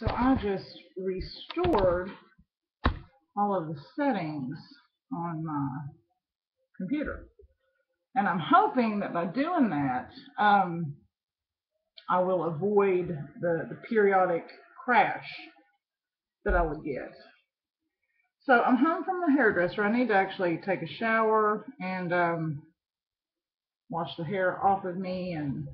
So I just restored all of the settings on my computer. And I'm hoping that by doing that, I will avoid the periodic crash that I would get. So I'm home from the hairdresser. I need to actually take a shower and wash the hair off of me, and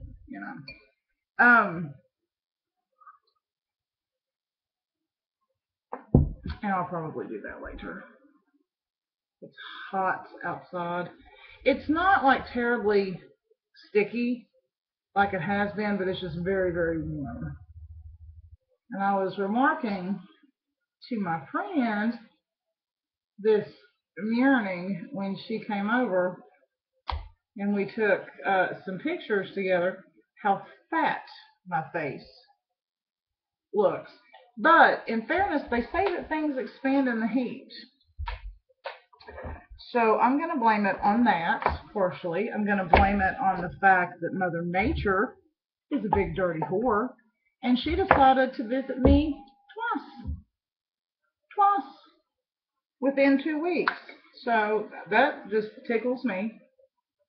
and I'll probably do that later. It's hot outside. It's not like terribly sticky like it has been, but it's just very, very warm. And I was remarking to my friend this morning when she came over and we took some pictures together, how fat my face looks. But in fairness, they say that things expand in the heat. So I'm going to blame it on that, partially. I'm going to blame it on the fact that Mother Nature is a big dirty whore, and she decided to visit me twice, within 2 weeks. So that just tickles me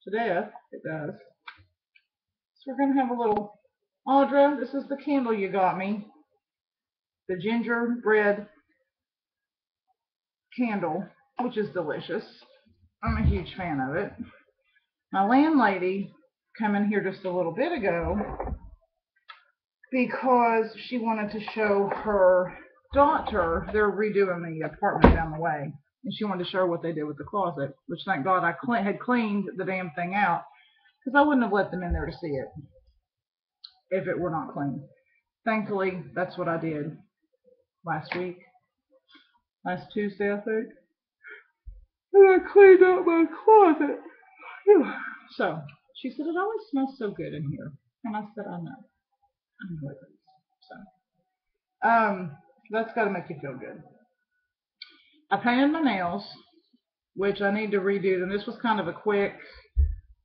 to death. It does. So we're going to have a little, Audra, this is the candle you got me. The gingerbread candle, which is delicious. I'm a huge fan of it. My landlady came in here just a little bit ago because she wanted to show her daughter, they're redoing the apartment down the way, and she wanted to show her what they did with the closet, which thank God I had cleaned the damn thing out, because I wouldn't have let them in there to see it if it were not clean. Thankfully, that's what I did last Tuesday, I think. And I cleaned out my closet. So she said, it always smells so good in here. And I said, I know. I know it is. So that's got to make you feel good. I painted my nails, which I need to redo them. This was kind of a quick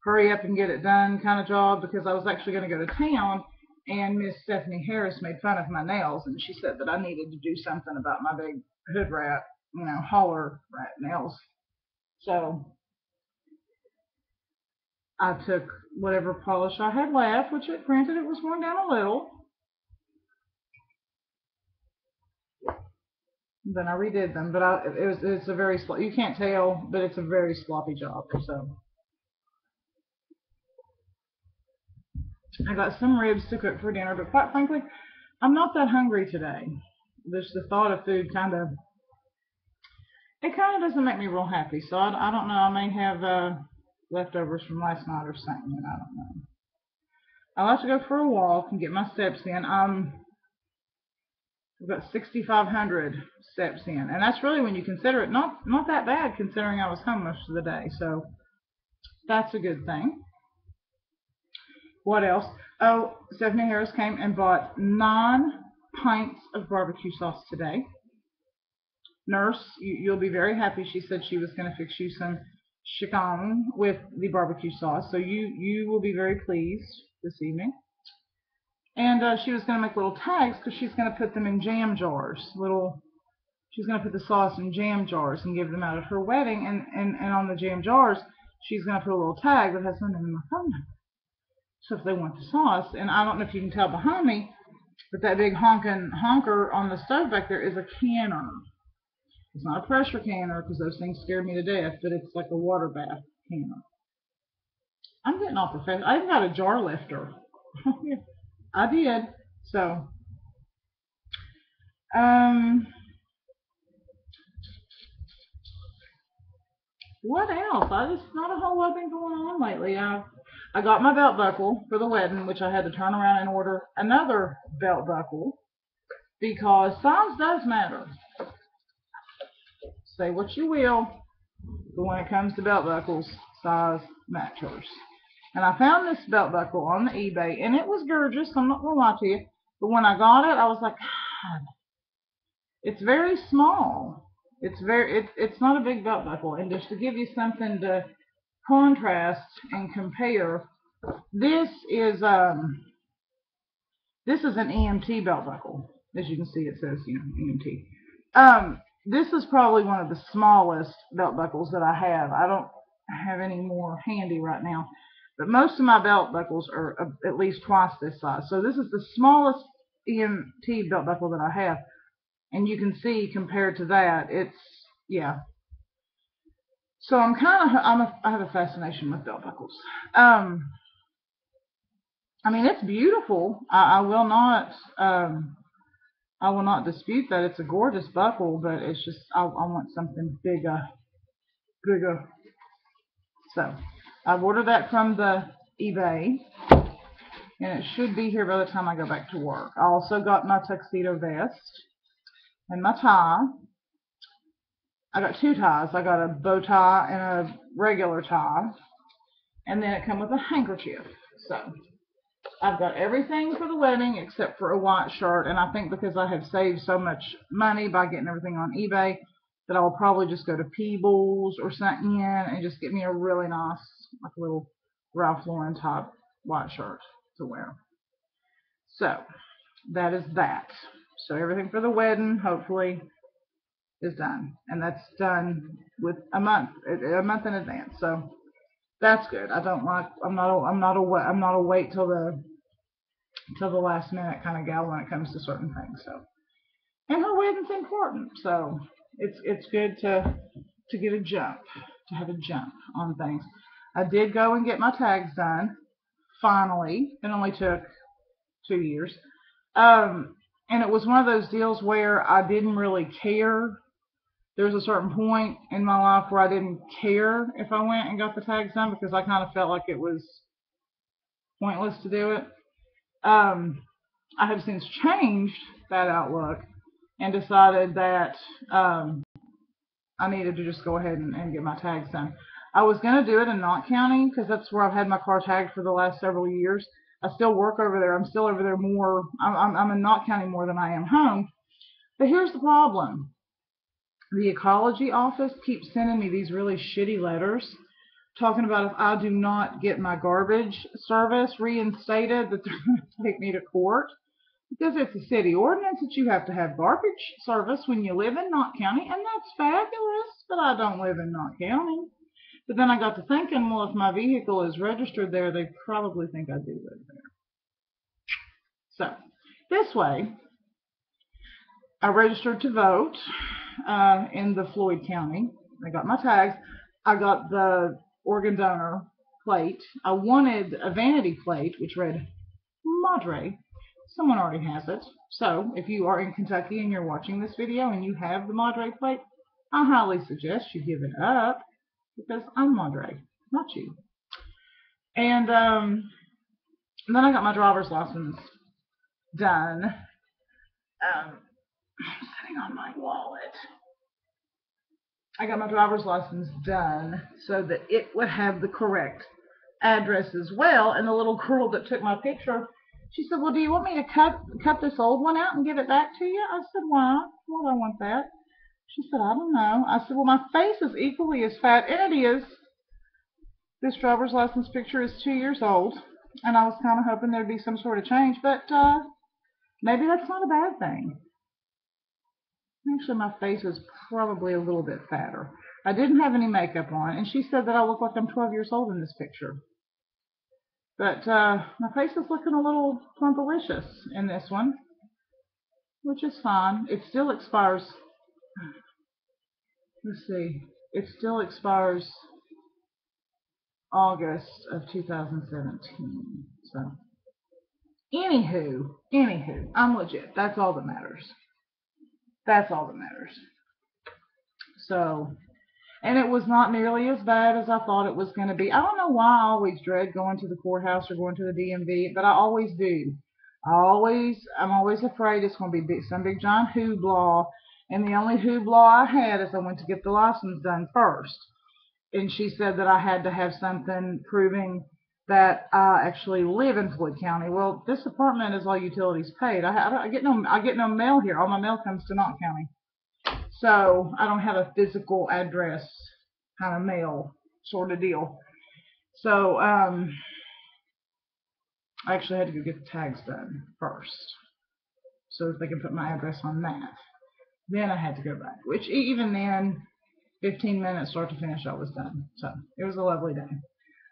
hurry up and get it done kind of job, because I was actually going to go to town, and Miss Stephanie Harris made fun of my nails, and she said that I needed to do something about my big hood rat, holler rat nails. So I took whatever polish I had left, which granted it was worn down a little. Then I redid them, but it's a very you can't tell, but it's a very sloppy job. So I got some ribs to cook for dinner, but quite frankly, I'm not that hungry today. Just the thought of food kind of doesn't make me real happy. So I don't know. I may have leftovers from last night or something. I don't know. I'll have to go for a walk and get my steps in. I've got 6,500 steps in, and that's really, when you consider it, not that bad, considering I was home most of the day. So that's a good thing. What else? Oh, Stephanie Harris came and bought 9 pints of barbecue sauce today. Nurse, you'll be very happy. She said she was going to fix you some chicken with the barbecue sauce, so you will be very pleased this evening. And she was going to make little tags, because she's going to put them in jam jars. She's going to put the sauce in jam jars and give them out at her wedding. And on the jam jars, she's going to put a little tag that has my name and my phone number. So if they want the sauce, and I don't know if you can tell behind me, but that big honker on the stove back there is a canner. It's not a pressure canner, because those things scared me to death, but it's like a water bath canner. I'm getting off the fence. I even got a jar lifter. I did. So, what else? Not a whole lot been going on lately. I got my belt buckle for the wedding, which I had to turn around and order another belt buckle, because size does matter. Say what you will, but when it comes to belt buckles, size matters. And I found this belt buckle on the eBay, and it was gorgeous. I'm not going to lie to you. But when I got it, I was like, God, it's very small. It's not a big belt buckle. And just to give you something to contrast and compare, this is an EMT belt buckle. As you can see, it says, you know, EMT. This is probably one of the smallest belt buckles that I have. I don't have any more handy right now, but most of my belt buckles are at least twice this size. So this is the smallest EMT belt buckle that I have, and you can see compared to that, it's, yeah. So I have a fascination with belt buckles. I mean, it's beautiful. I will not dispute that it's a gorgeous buckle, but it's just I want something bigger. So I've ordered that from the eBay, and it should be here by the time I go back to work. I also got my tuxedo vest and my tie. I got two ties. I got a bow tie and a regular tie, and then it comes with a handkerchief. So I've got everything for the wedding except for a white shirt, and I think because I have saved so much money by getting everything on eBay that I will probably just go to Peebles or something and just get me a really nice, like a little Ralph Lauren type white shirt to wear. So that is that. So everything for the wedding hopefully is done, and that's done with a month in advance. So that's good. I'm not a wait till the last minute kind of gal when it comes to certain things. So, and her wedding's important, so it's good to get a jump, to have a jump on things. I did go and get my tags done finally. It only took 2 years, and it was one of those deals where I didn't really care. There was a certain point in my life where I didn't care if I went and got the tags done because I kind of felt like it was pointless to do it. I have since changed that outlook and decided that I needed to just go ahead and get my tags done. I was going to do it in Knott County because that's where I've had my car tagged for the last several years. I still work over there. I'm still over there more. I'm in Knott County more than I am home. But here's the problem. The ecology office keeps sending me these really shitty letters talking about if I do not get my garbage service reinstated, that they're going to take me to court. Because it's a city ordinance that you have to have garbage service when you live in Knott County, and that's fabulous, but I don't live in Knott County. But then I got to thinking, well, if my vehicle is registered there, they probably think I do live there. So, this way, I registered to vote in the Floyd County. I got my tags. I got the organ donor plate. I wanted a vanity plate, which read Madre. Someone already has it. So, if you are in Kentucky and you're watching this video and you have the Madre plate, I highly suggest you give it up because I'm Madre, not you. And then I got my driver's license done. Sitting on my wallet. I got my driver's license done so that it would have the correct address as well. And the little girl that took my picture, she said, well, do you want me to cut this old one out and give it back to you? I said, why? Why do I want that? She said, I don't know. I said, well, my face is equally as fat, and it is. This driver's license picture is 2 years old, and I was kind of hoping there'd be some sort of change, but maybe that's not a bad thing. Actually, my face is probably a little bit fatter. I didn't have any makeup on, and she said that I look like I'm 12 years old in this picture. But my face is looking a little plumpalicious in this one, which is fine. It still expires. Let's see. It still expires August of 2017. So, anywho, I'm legit. That's all that matters. That's all that matters. So, and it was not nearly as bad as I thought it was going to be. I don't know why I always dread going to the courthouse or going to the DMV, but I always do. I'm always afraid it's going to be some big giant hoopla, and the only hoopla I had is I went to get the license done first. And she said that I had to have something proving that I actually live in Floyd County. Well, this apartment is all utilities paid. I get no mail here. All my mail comes to Knott County. So I don't have a physical address kind of mail sort of deal. So I actually had to go get the tags done first. so that they can put my address on that. Then I had to go back, which even then, 15 minutes start to finish, I was done. So it was a lovely day.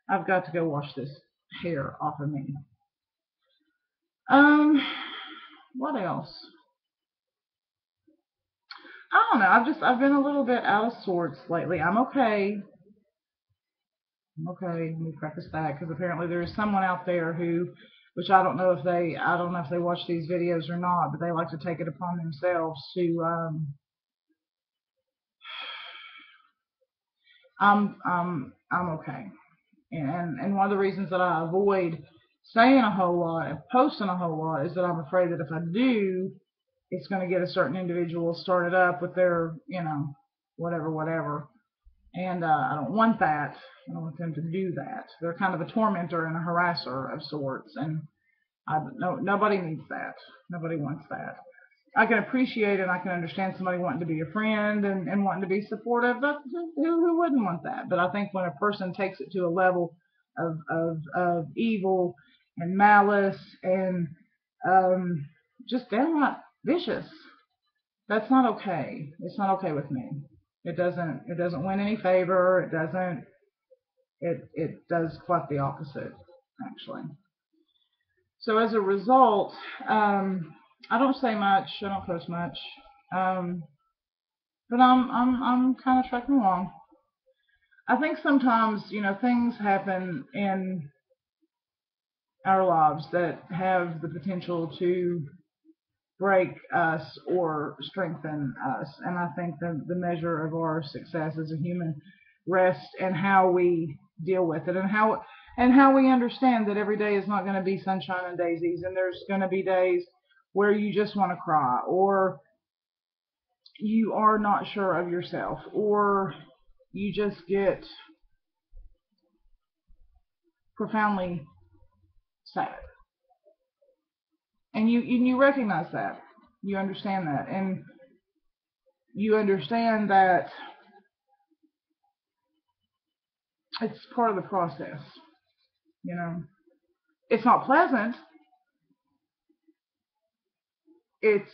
I've got to go wash this hair off of me. What else? I don't know. I've been a little bit out of sorts lately. I'm okay. I'm okay. Let me preface that because apparently there is someone out there who, which I don't know if they watch these videos or not, but they like to take it upon themselves to. I'm okay. And one of the reasons that I avoid saying a whole lot and posting a whole lot is that I'm afraid that if I do, it's going to get a certain individual started up with their, whatever. And I don't want that. I don't want them to do that. They're kind of a tormentor and a harasser of sorts, and no, nobody needs that. Nobody wants that. I can appreciate and I can understand somebody wanting to be a friend and wanting to be supportive, but who wouldn't want that? But I think when a person takes it to a level of evil and malice and just downright vicious, that's not okay. It's not okay with me. It doesn't win any favor. It does quite the opposite, actually. So as a result, I don't say much. I don't post much. Um, but I'm kind of trucking along. I think sometimes things happen in our lives that have the potential to break us or strengthen us, and I think the measure of our success as a human rests in how we deal with it and how we understand that every day is not going to be sunshine and daisies, and there's going to be days where you just want to cry, or you are not sure of yourself, or you just get profoundly sad. And you recognize that. You understand that. And you understand that it's part of the process. You know, it's not pleasant. It's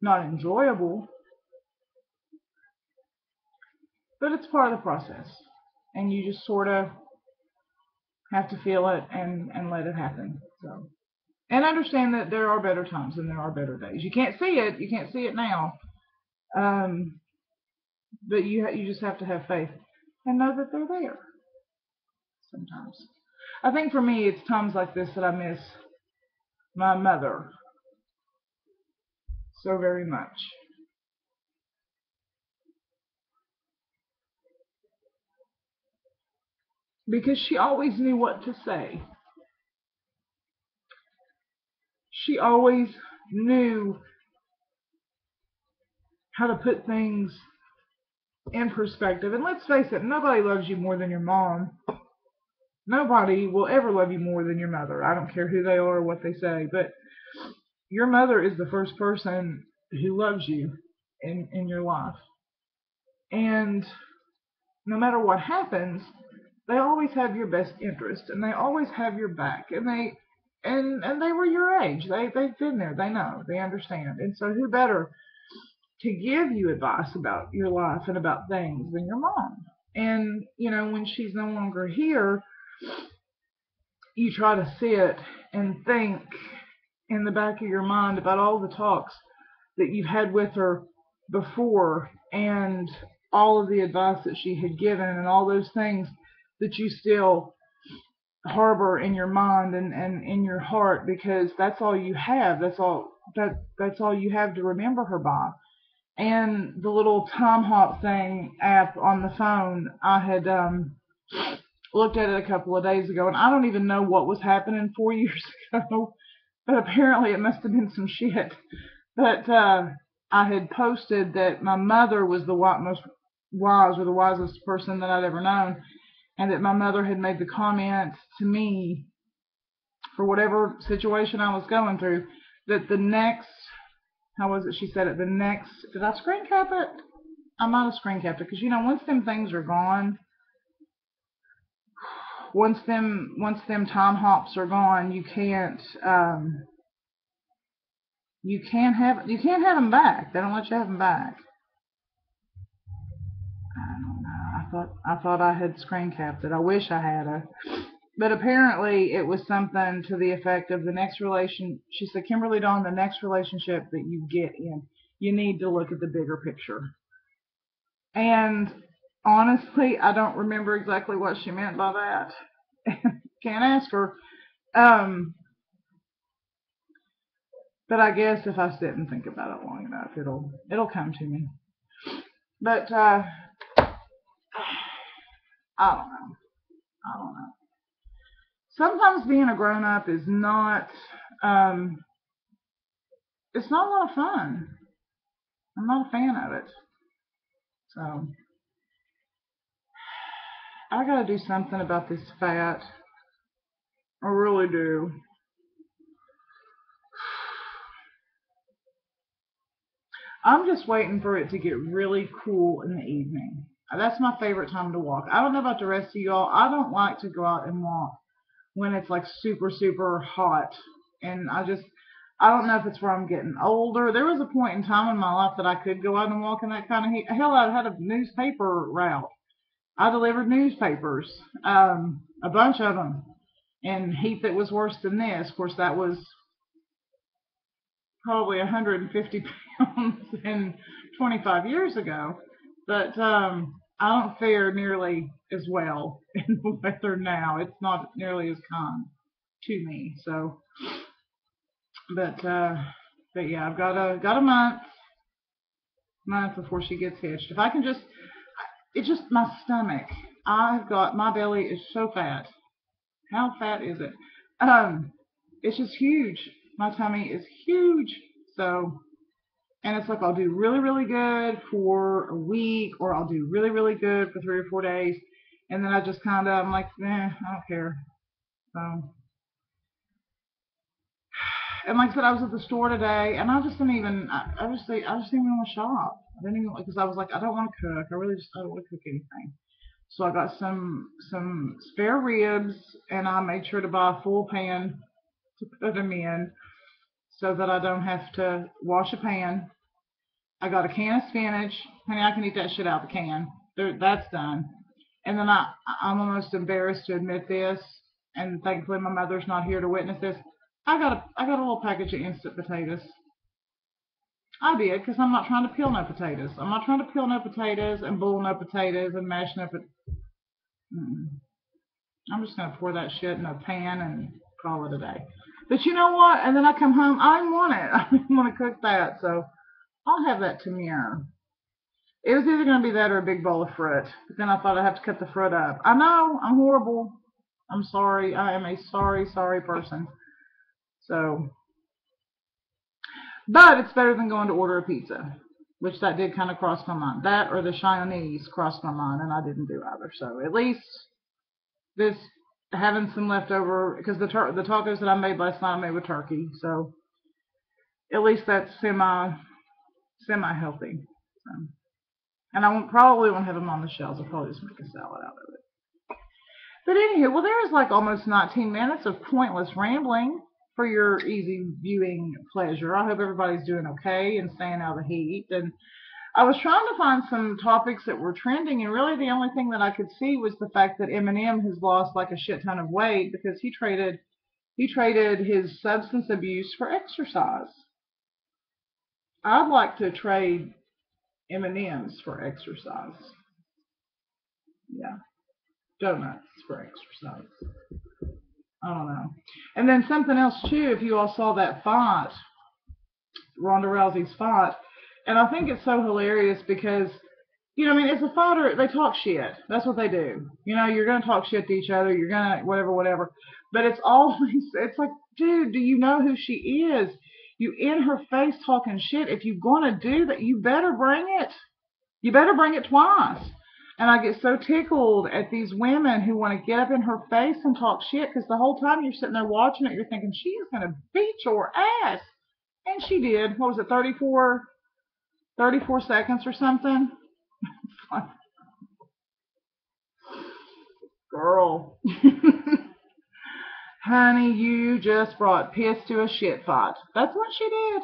not enjoyable, but it's part of the process. And you just sort of have to feel it and let it happen. So, and understand that there are better times and there are better days. You can't see it. You can't see it now. Um, but you just have to have faith and know that they're there sometimes. I think for me, it's times like this that I miss my mother so very much. Because she always knew what to say. She always knew how to put things in perspective. And let's face it, nobody loves you more than your mom. Nobody will ever love you more than your mother. I don't care who they are or what they say, but your mother is the first person who loves you in your life. And no matter what happens, they always have your best interest and they always have your back, and they were your age. They've been there, they know, they understand. And so who better to give you advice about your life and about things than your mom? And when she's no longer here, you try to sit and think in the back of your mind about all the talks that you've had with her before, and all of the advice that she had given, and all those things that you still harbor in your mind and in your heart, because that's all you have. That's all you have to remember her by. And the little time hop thing app on the phone, I had looked at it a couple of days ago, and I don't even know what was happening 4 years ago, but apparently it must have been some shit. But I had posted that my mother was the most wise, or the wisest person that I'd ever known, and that my mother had made the comment to me, for whatever situation I was going through, that the next, how was it she said it, the next, did I screen cap it? I might have screen capped it, because once them things are gone, once them time hops are gone, you can't You can't have them back. They don't let you have them back. I don't know. I thought I had screen capped it. I wish I had a. But apparently it was something to the effect of the next relation. She said, Kimberly Dawn, the next relationship that you get in, you need to look at the bigger picture. And honestly, I don't remember exactly what she meant by that. Can't ask her. Um, but I guess if I sit and think about it long enough, it'll come to me. But I don't know. I don't know. Sometimes being a grown up is not. Um, it's not a lot of fun. I'm not a fan of it. So I gotta do something about this fat. I really do. I'm just waiting for it to get really cool in the evening. That's my favorite time to walk. I don't know about the rest of y'all. I don't like to go out and walk when it's like super, super hot. And I don't know if it's where I'm getting older. There was a point in time in my life that I could go out and walk in that kind of heat. Hell, I had a newspaper route. I delivered newspapers, a bunch of them, in heat that was worse than this. Of course, that was probably 150 pounds and 25 years ago, but I don't fare nearly as well in the weather now. It's not nearly as kind to me. So, but yeah, I've got a month before she gets hitched. If I can just, it's just my stomach. My belly is so fat. How fat is it? Um, it's just huge. My tummy is huge. So, and it's like I'll do really, really good for a week, or I'll do really, really good for 3 or 4 days, and then I just I'm like, I don't care. So, and like I said, I was at the store today, and I just didn't even, I just didn't even want to shop. I didn't even, because I was like, I don't want to cook. I don't want to cook anything. So I got some spare ribs, and I made sure to buy a full pan to put them in, so that I don't have to wash a pan. I got a can of spinach. Honey, I can eat that shit out of the can. That's done. And then I'm almost embarrassed to admit this, and thankfully my mother's not here to witness this. I got a little package of instant potatoes. I did, because I'm not trying to peel no potatoes. I'm not trying to peel no potatoes and boil no potatoes and mash no potatoes. I'm just gonna pour that shit in a pan and call it a day. But you know what? And then I come home, I didn't want it. I didn't want to cook that, so I'll have that tomorrow. It was either going to be that or a big bowl of fruit. But then I thought I'd have to cut the fruit up. I know, I'm horrible. I'm sorry. I am a sorry, sorry person. So, but it's better than going to order a pizza, which that did kind of cross my mind. That or the Chinese crossed my mind, and I didn't do either. So at least this having some leftover, because the tacos that I made last night I made with turkey. So at least that's semi healthy. So. And I probably won't have them on the shelves. I'll probably just make a salad out of it. But anywho, well, there is like almost 19 minutes of pointless rambling for your easy viewing pleasure. I hope everybody's doing okay and staying out of the heat. And I was trying to find some topics that were trending, and really the only thing that I could see was the fact that Eminem has lost like a shit ton of weight because he traded his substance abuse for exercise. I'd like to trade M&Ms for exercise. Yeah, donuts for exercise. I don't know. And then something else too, if you all saw that fight, Ronda Rousey's fight, and I think it's so hilarious because, I mean, as a fighter, they talk shit. That's what they do. You're gonna talk shit to each other. You're gonna whatever, whatever. But it's always, it's like, dude, do you know who she is? You in her face talking shit. If you're gonna do that, you better bring it. You better bring it twice. And I get so tickled at these women who want to get up in her face and talk shit, because the whole time you're sitting there watching it, you're thinking, she is going to beat your ass. And she did. What was it, 34 seconds or something? Girl. Honey, you just brought piss to a shit fight. That's what she did.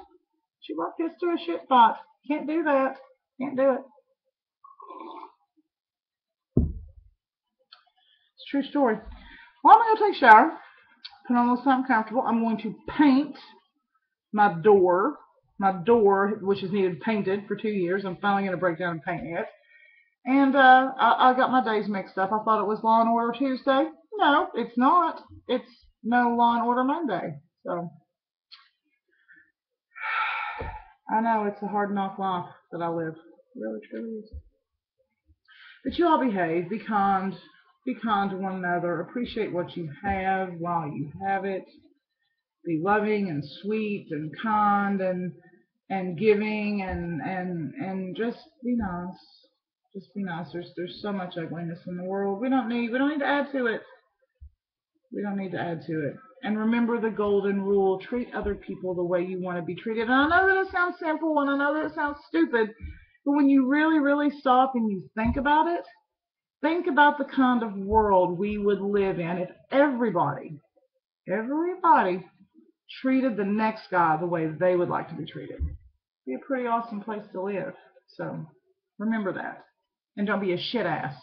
She brought kids to a shit pot. Can't do that. Can't do it. It's a true story. Well, I'm going to go take a shower. Put on a little something comfortable. I'm going to paint my door. My door, which has needed painted for 2 years. I'm finally going to break down and paint it. And I got my days mixed up. I thought it was Law and Order Tuesday. No, it's not. It's no Law and Order Monday. So I know it's a hard knock life that I live. It really, truly is. But you all behave. Be kind. Be kind to one another. Appreciate what you have while you have it. Be loving and sweet and kind and giving and just be nice. Just be nice. There's so much ugliness in the world. We don't need to add to it. We don't need to add to it. And remember the golden rule: treat other people the way you want to be treated. And I know that it sounds simple and I know that it sounds stupid, but when you really, really stop and you think about it, think about the kind of world we would live in if everybody treated the next guy the way they would like to be treated. It'd be a pretty awesome place to live. So remember that. And don't be a shit ass.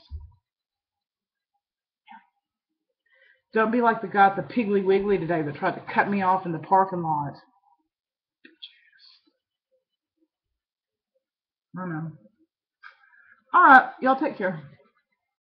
Don't be like the guy at the Piggly Wiggly today that tried to cut me off in the parking lot. I know. Alright, y'all take care.